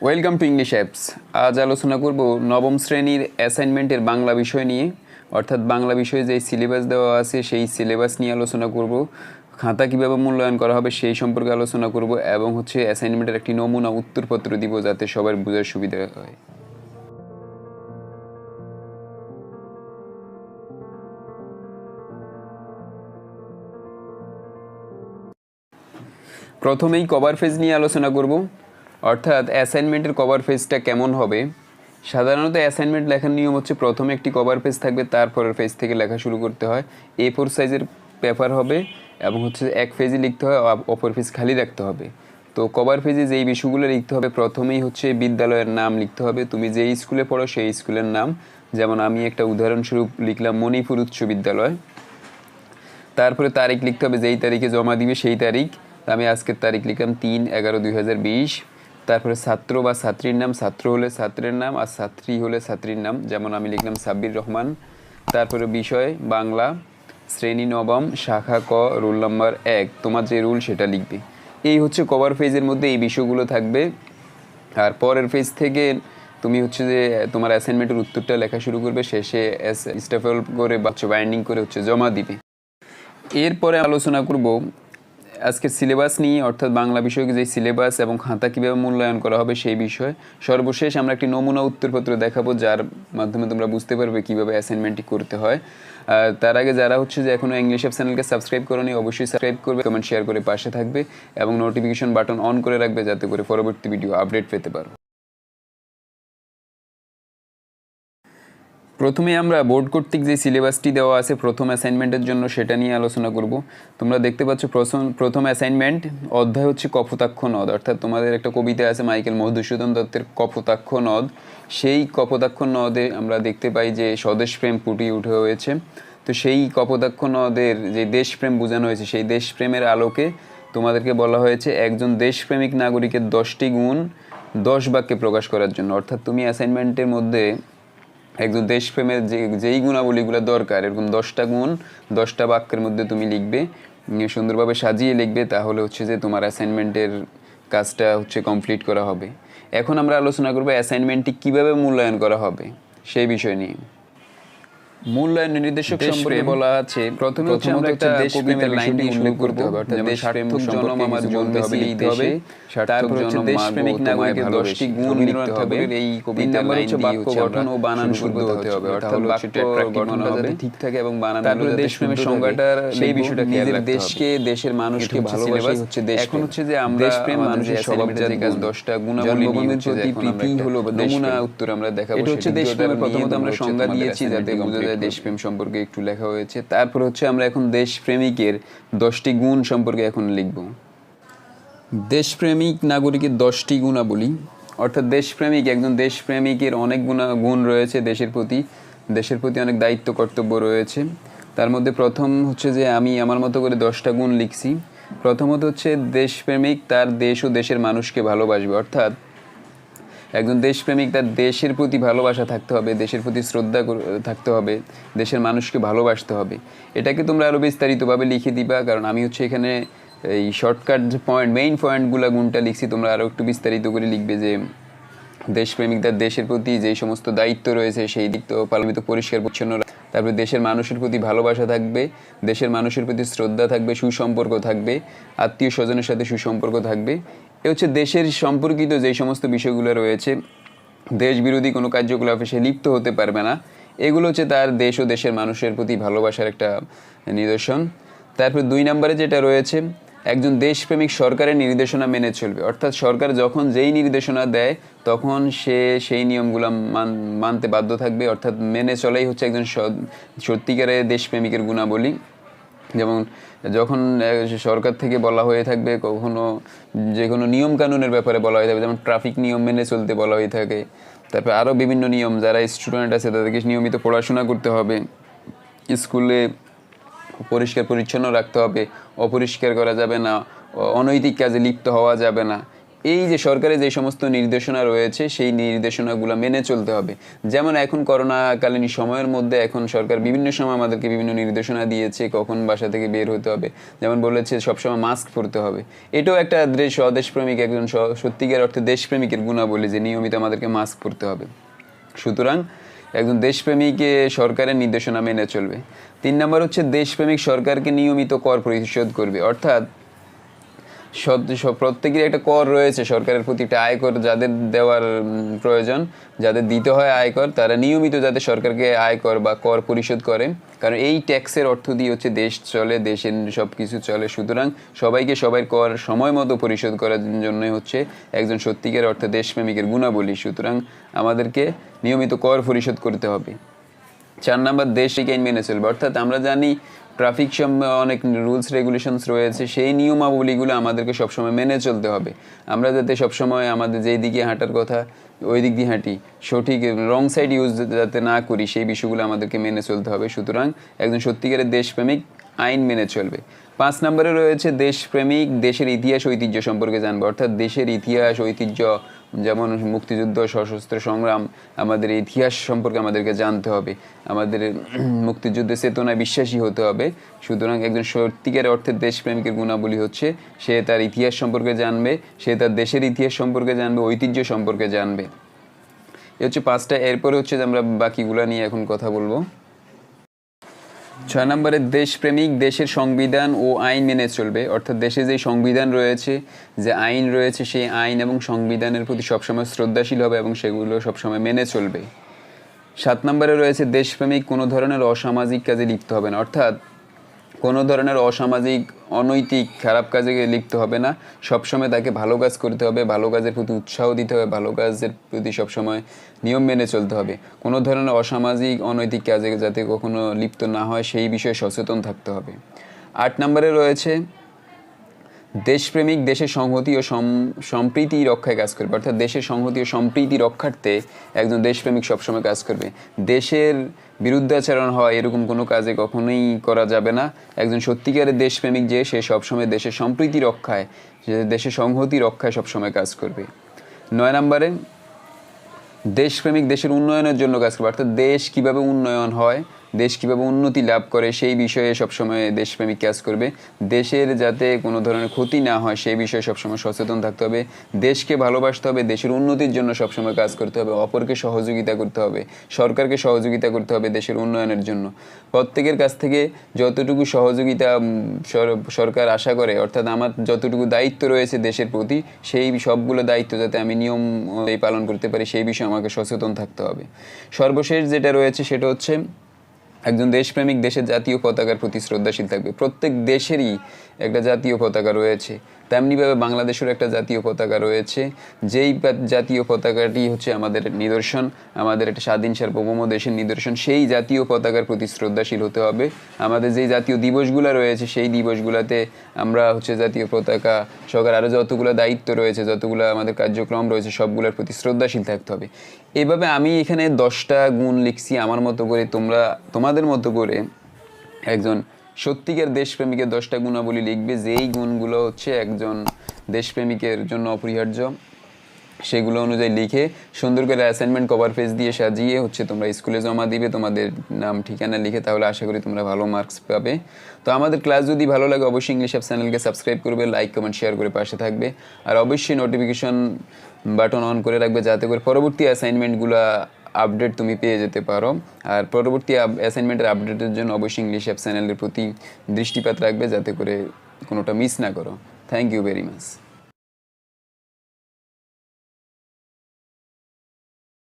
Welcome to English apps. আজ আলোচনা করব নবম শ্রেণীর অ্যাসাইনমেন্টের বাংলা বিষয় নিয়ে, অর্থাৎ বাংলা বিষয়ে যে সিলেবাস দেওয়া আছে সেই সিলেবাস নিয়ে আলোচনা করব। খাতা কীভাবে মূল্যায়ন করা হবে সেই সম্পর্কে আলোচনা করব এবং অ্যাসাইনমেন্টের একটি নমুনা উত্তরপত্র দিব যাতে সবার বোঝার সুবিধা হয়। প্রথমেই কভার পেজ নিয়ে আলোচনা করব, অর্থাৎ অ্যাসাইনমেন্টের কভার পেজটা কেমন হবে। সাধারণত অ্যাসাইনমেন্ট লেখার নিয়ম হচ্ছে প্রথমে একটি কভার পেজ থাকবে, তারপরের পেজ থেকে লেখা শুরু করতে হয়। A4 সাইজের পেপার হবে এবং এক পেজই লিখতে হয়, অপর পেজ খালি রাখতে হবে। তো কভার পেজে যেই বিষয়গুলো লিখতে হবে, প্রথমেই বিদ্যালয়ের নাম লিখতে হবে, তুমি যেই স্কুলে পড়ো সেই স্কুলের নাম। যেমন আমি একটা উদাহরণস্বরূপ লিখলাম মণিপুর উচ্চ বিদ্যালয়। তারপরে তারিখ লিখতে হবে, যেই তারিখে জমা দিবে সেই তারিখ। আমি আজকের তারিখ লিখলাম 3/11/2020। তারপরে ছাত্র বা ছাত্রীর নাম, ছাত্র হলে ছাত্রের নাম আর ছাত্রী হলে ছাত্রীর নাম, যেমন আমি লিখলাম সাব্বির রহমান। তারপরে বিষয় বাংলা, শ্রেণী নবম, শাখা ক, রোল নাম্বার 1। তোমার যে রুল সেটা লিখবে। এই কভার পেজের মধ্যে এই বিষয়গুলো থাকবে। আর পরের পেজ থেকে তুমি তোমার অ্যাসাইনমেন্টের উত্তরটা লেখা শুরু করবে, শেষে স্টাফল করে বা বাইন্ডিং করে জমা দিবে। এরপরে আলোচনা করব আজকের সিলেবাস নিয়ে, অর্থাৎ বাংলা বিষয়কে যে সিলেবাস এবং খাতা কীভাবে মূল্যায়ন করা হবে সেই বিষয়ে। সর্বশেষ আমরা একটি নমুনা উত্তরপত্র দেখাবো, যার মাধ্যমে তোমরা বুঝতে পারবে কীভাবে অ্যাসাইনমেন্টটি করতে হয়। তার আগে যারা এখনও ইংলিশ অ্যাপ চ্যানেলকে সাবস্ক্রাইব করোনি, অবশ্যই সাবস্ক্রাইব করবে, কমেন্ট শেয়ার করে পাশে থাকবে এবং নোটিফিকেশন বাটন অন করে রাখবে যাতে করে পরবর্তী ভিডিও আপডেট পেতে পারো। প্রথমে আমরা বোর্ড কর্তৃক যে সিলেবাসটি দেওয়া আছে প্রথম অ্যাসাইনমেন্টের জন্য সেটা নিয়ে আলোচনা করব। তোমরা দেখতে পাচ্ছ প্রথম অ্যাসাইনমেন্ট অধ্যায় কপোতাক্ষ নদ, অর্থাৎ তোমাদের একটা কবিতা আছে মাইকেল মধুসূদন দত্তের কপোতাক্ষ নদ। সেই কপোতাক্ষ নদে আমরা দেখতে পাই যে স্বদেশপ্রেম ফুটিয়ে উঠে হয়েছে। তো সেই কপোতাক্ষ নদের যে দেশপ্রেম বোঝানো হয়েছে, সেই দেশপ্রেমের আলোকে তোমাদেরকে বলা হয়েছে একজন দেশপ্রেমিক নাগরিকের 10টি গুণ 10 বাক্যে প্রকাশ করার জন্য। অর্থাৎ তুমি অ্যাসাইনমেন্টের মধ্যে একজন দেশপ্রেমের যেই গুণাবলীগুলো দরকার, এরকম 10টা গুণ 10টা বাক্যের মধ্যে তুমি লিখবে, সুন্দরভাবে সাজিয়ে লিখবে, তাহলে তোমার অ্যাসাইনমেন্টের কাজটা কমপ্লিট করা হবে। এখন আমরা আলোচনা করবো অ্যাসাইনমেন্টটি কীভাবে মূল্যায়ন করা হবে সেই বিষয় নিয়ে। মূল্যায়ন নির্দেশক সম্পর্কে বলা আছে, প্রথমে আমরা একটা দেশপ্রেমের লাইনটি উল্লেখ করতে হবে, অর্থাৎ দেশপ্রেম জনম আমার বলতে হবে, লিখতে হবে। তারপর দেশপ্রেমিক নাগরিকের 10টি গুণ লিখতে হবে। এই কবিতার লাইন দিয়ে বাক্য গঠন ও বানান শুদ্ধ হতে হবে, অর্থাৎ বাক্য গঠনটা যাতে ঠিক থাকে এবং বানানগুলো যাতে শুদ্ধ থাকে। দেশপ্রেমের সংজ্ঞাটার সেই বিষয়টা নিজের দেশকে, দেশের মানুষকে ভালোবাসি দেশ। এখন যে আমরা দেশপ্রেম, মানুষের স্বভাবজাত কাজ 10টা গুণাবলী নিয়ে প্রতি প্রীতি হলো নমুনা উত্তর আমরা দেখাবো। এটা দেশপ্রেমের প্রথমত আমরা সংজ্ঞা দিয়েছি যাতে বোঝা যায় দেশপ্রেম সম্পর্কে একটু লেখা হয়েছে। তারপর আমরা এখন দেশপ্রেমিকের 10টি গুণ সম্পর্কে এখন লিখব। দেশপ্রেমিক নাগরিকের 10টি গুণাবলী, অর্থাৎ একজন দেশপ্রেমিকের অনেক গুণ রয়েছে, দেশের প্রতি অনেক দায়িত্ব কর্তব্য রয়েছে। তার মধ্যে প্রথম যে আমি আমার মতো করে 10টা গুণ লিখছি। প্রথমত দেশপ্রেমিক তার দেশ ও দেশের মানুষকে ভালোবাসবে, অর্থাৎ একজন দেশপ্রেমিক তার দেশের প্রতি ভালোবাসা থাকতে হবে, দেশের প্রতি শ্রদ্ধা থাকতে হবে, দেশের মানুষকে ভালোবাসতে হবে। এটাকে তোমরা আরও বিস্তারিতভাবে লিখে দিবা, কারণ আমি এখানে এই শর্টকাট যে মেইন পয়েন্টগুলো গুণটা লিখছি, তোমরা আরও একটু বিস্তারিত করে লিখবে যে দেশপ্রেমিক তার দেশের প্রতি যেই সমস্ত দায়িত্ব রয়েছে সেই দিক তো পালবিত, পরিষ্কার পরিচ্ছন্ন। তারপরে দেশের মানুষের প্রতি ভালোবাসা থাকবে, দেশের মানুষের প্রতি শ্রদ্ধা থাকবে, সুসম্পর্ক থাকবে, আত্মীয় স্বজনের সাথে সুসম্পর্ক থাকবে। দেশের সম্পর্কিত যেই সমস্ত বিষয়গুলো রয়েছে, দেশ বিরোধী কোনো কার্যকলাপে সে লিপ্ত হতে পারবে না। এগুলো তার দেশ ও দেশের মানুষের প্রতি ভালোবাসার একটা নিদর্শন। তারপর 2 নম্বরে যেটা রয়েছে, একজন দেশপ্রেমিক সরকারের নির্দেশনা মেনে চলবে, অর্থাৎ সরকার যখন যেই নির্দেশনা দেয় তখন সে সেই নিয়মগুলো মানতে বাধ্য থাকবে, অর্থাৎ মেনে চলাই একজন সত্যিকারের দেশপ্রেমিকের গুণাবলী। যেমন যখন সরকার থেকে বলা হয়ে থাকবে, যে কোনো নিয়মকানুনের ব্যাপারে বলা হয়ে থাকবে, যেমন ট্রাফিক নিয়ম মেনে চলতে বলা হয়ে থাকে। তারপর আরও বিভিন্ন নিয়ম, যারা স্টুডেন্ট আছে তাদেরকে নিয়মিত পড়াশোনা করতে হবে, স্কুলে পরিষ্কার পরিচ্ছন্ন রাখতে হবে, অপরিষ্কার করা যাবে না, অনৈতিক কাজে লিপ্ত হওয়া যাবে না। এই যে সরকারের যে সমস্ত নির্দেশনা রয়েছে সেই নির্দেশনাগুলো মেনে চলতে হবে। যেমন এখন করোনাকালীন সময়ের মধ্যে এখন সরকার বিভিন্ন সময় আমাদেরকে বিভিন্ন নির্দেশনা দিয়েছে কখন বাসা থেকে বের হতে হবে। যেমন বলেছে সবসময় মাস্ক পরতে হবে। এটাও একটা স্বদেশপ্রেমিক, একজন সত্যিকার অর্থে দেশপ্রেমিকের গুণাবলী যে নিয়মিত আমাদেরকে মাস্ক পরতে হবে। সুতরাং একজন দেশপ্রেমিকে সরকারের নির্দেশনা মেনে চলবে। 3 নম্বর হচ্ছে দেশপ্রেমিক সরকারকে নিয়মিত কর পরিশোধ করবে। অর্থাৎ প্রত্যেকের একটা কর রয়েছে সরকারের প্রতি, একটা আয়কর যাদের দেওয়ার প্রয়োজন, যাদের দিতে হয় আয়কর, তারা নিয়মিত যাতে সরকারকে আয়কর বা কর পরিশোধ করে। কারণ এই ট্যাক্সের অর্থ দিয়ে হচ্ছে দেশ চলে, দেশের সব কিছু চলে। সুতরাং সবাইকে সবার কর সময় মতো পরিশোধ করার জন্য হচ্ছে একজন সত্যিকার অর্থে দেশপ্রেমিকের গুণাবলী। সুতরাং আমাদেরকে নিয়মিত কর পরিশোধ করতে হবে। 4 নম্বর দেশ আইন মেনে চলবে। অর্থাৎ আমরা জানি ট্রাফিক অনেক রুলস রেগুলেশনস রয়েছে, সেই নিয়মাবলীগুলো আমাদেরকে সবসময় মেনে চলতে হবে। আমরা যাতে সবসময় আমাদের যেই দিকে হাঁটার কথা ওই দিক দিয়ে হাঁটি, সঠিক রং সাইড ইউজ যাতে না করি, সেই বিষয়গুলো আমাদেরকে মেনে চলতে হবে। সুতরাং একজন সত্যিকারের দেশপ্রেমিক আইন মেনে চলবে। 5 নম্বরে রয়েছে দেশপ্রেমিক দেশের ইতিহাস ঐতিহ্য সম্পর্কে জানবে। অর্থাৎ দেশের ইতিহাস ঐতিহ্য, যেমন মুক্তিযুদ্ধ, সশস্ত্র সংগ্রাম, আমাদের ইতিহাস সম্পর্কে আমাদেরকে জানতে হবে। আমাদের মুক্তিযুদ্ধের চেতনায় বিশ্বাসী হতে হবে। সুতরাং একজন সত্যিকার অর্থের দেশপ্রেমিকের গুণাবলী হচ্ছে সে তার ইতিহাস সম্পর্কে জানবে, সে তার দেশের ইতিহাস সম্পর্কে জানবে, ঐতিহ্য সম্পর্কে জানবে। এ হচ্ছে 5টা। এরপরে হচ্ছে যে আমরা বাকিগুলো নিয়ে এখন কথা বলবো। 6 নম্বরে দেশপ্রেমিক দেশের সংবিধান ও আইন মেনে চলবে। অর্থাৎ দেশে যে সংবিধান রয়েছে, যে আইন রয়েছে, সেই আইন এবং সংবিধানের প্রতি সবসময় শ্রদ্ধাশীল হবে এবং সেগুলো সবসময় মেনে চলবে। 7 নম্বরে রয়েছে দেশপ্রেমিক কোনো ধরনের অসামাজিক কাজে লিপ্ত হবে না। অর্থাৎ কোনো ধরনের অসামাজিক, অনৈতিক, খারাপ কাজে লিপ্ত হবে না। সবসময় তাকে ভালো কাজ করতে হবে, ভালো কাজের প্রতি উৎসাহ দিতে হবে, ভালো কাজের প্রতি সবসময় নিয়ম মেনে চলতে হবে। কোনো ধরনের অসামাজিক, অনৈতিক কাজে যাতে কখনো লিপ্ত না হয় সেই বিষয়ে সচেতন থাকতে হবে। 8 নম্বরে রয়েছে দেশপ্রেমিক দেশের সংহতি ও সম্প্রীতি রক্ষায় কাজ করবে। অর্থাৎ দেশের সংহতি ও সম্প্রীতি রক্ষার্থে একজন দেশপ্রেমিক সবসময় কাজ করবে। দেশের বিরুদ্ধাচরণ হয় এরকম কোনো কাজে কখনোই করা যাবে না। একজন সত্যিকারের দেশপ্রেমিক যে সে সবসময় দেশের সম্প্রীতি রক্ষায়, দেশের সংহতি রক্ষায় সবসময় কাজ করবে। 9 নম্বরে দেশপ্রেমিক দেশের উন্নয়নের জন্য কাজ করবে। অর্থাৎ দেশ কীভাবে উন্নয়ন হয়, দেশ কীভাবে উন্নতি লাভ করে সেই বিষয়ে সবসময় দেশপ্রেমিক কাজ করবে। দেশের যাতে কোনো ধরনের ক্ষতি না হয় সেই বিষয়ে সবসময় সচেতন থাকতে হবে। দেশকে ভালোবাসতে হবে, দেশের উন্নতির জন্য সবসময় কাজ করতে হবে, অপরকে সহযোগিতা করতে হবে, সরকারকে সহযোগিতা করতে হবে দেশের উন্নয়নের জন্য। প্রত্যেকের কাছ থেকে যতটুকু সহযোগিতা সরকার আশা করে, অর্থাৎ আমার যতটুকু দায়িত্ব রয়েছে দেশের প্রতি, সেই সবগুলো দায়িত্ব যাতে আমি নিয়ম পালন করতে পারি সেই বিষয়ে আমাকে সচেতন থাকতে হবে। সর্বশেষ যেটা রয়েছে সেটা হচ্ছে একজন দেশপ্রেমিক দেশের জাতীয় পতাকার প্রতি শ্রদ্ধাশীল থাকবে। প্রত্যেক দেশেরই একটা জাতীয় পতাকা রয়েছে, তেমনিভাবে বাংলাদেশের একটা জাতীয় পতাকা রয়েছে। যেই জাতীয় পতাকাটি হচ্ছে আমাদের নিদর্শন, আমাদের একটা স্বাধীন সার্বভৌম দেশের নিদর্শন। সেই জাতীয় পতাকার প্রতি শ্রদ্ধাশীল হতে হবে। আমাদের যেই জাতীয় দিবসগুলো রয়েছে সেই দিবসগুলোতে আমরা হচ্ছে জাতীয় পতাকা সরকার আরও যতগুলো দায়িত্ব রয়েছে, যতগুলো আমাদের কার্যক্রম রয়েছে সবগুলোর প্রতি শ্রদ্ধাশীল থাকতে হবে। এভাবে আমি এখানে 10টা গুণ লিখছি আমার মতো করে, তোমরা তোমাদের মতো করে একজন সত্যিকার দেশপ্রেমিকের 10টা গুণাবলী লিখবে, যেই গুণগুলো হচ্ছে একজন দেশপ্রেমিকের জন্য অপরিহার্য। সেগুলো অনুযায়ী লিখে সুন্দর করে অ্যাসাইনমেন্ট কভার পেজ দিয়ে সাজিয়ে হচ্ছে তোমরা স্কুলে জমা দিবে, তোমাদের নাম ঠিকানা লিখে। তাহলে আশা করি তোমরা ভালো মার্কস পাবে। তো আমাদের ক্লাস যদি ভালো লাগে অবশ্যই ইংলিশ অ্যাপ চ্যানেলকে সাবস্ক্রাইব করবে, লাইক কমেন্ট শেয়ার করে পাশে থাকবে। আর অবশ্যই নোটিফিকেশন বাটন অন করে রাখবে যাতে করে পরবর্তী অ্যাসাইনমেন্টগুলো আপডেট তুমি পেয়ে যেতে পারো। আর পরবর্তী অ্যাসাইনমেন্টের আপডেটের জন্য অবশ্যই ইংলিশ অ্যাপ চ্যানেলের প্রতি দৃষ্টিপাত রাখবে যাতে করে কোনোটা মিস না করো। Thank you very much.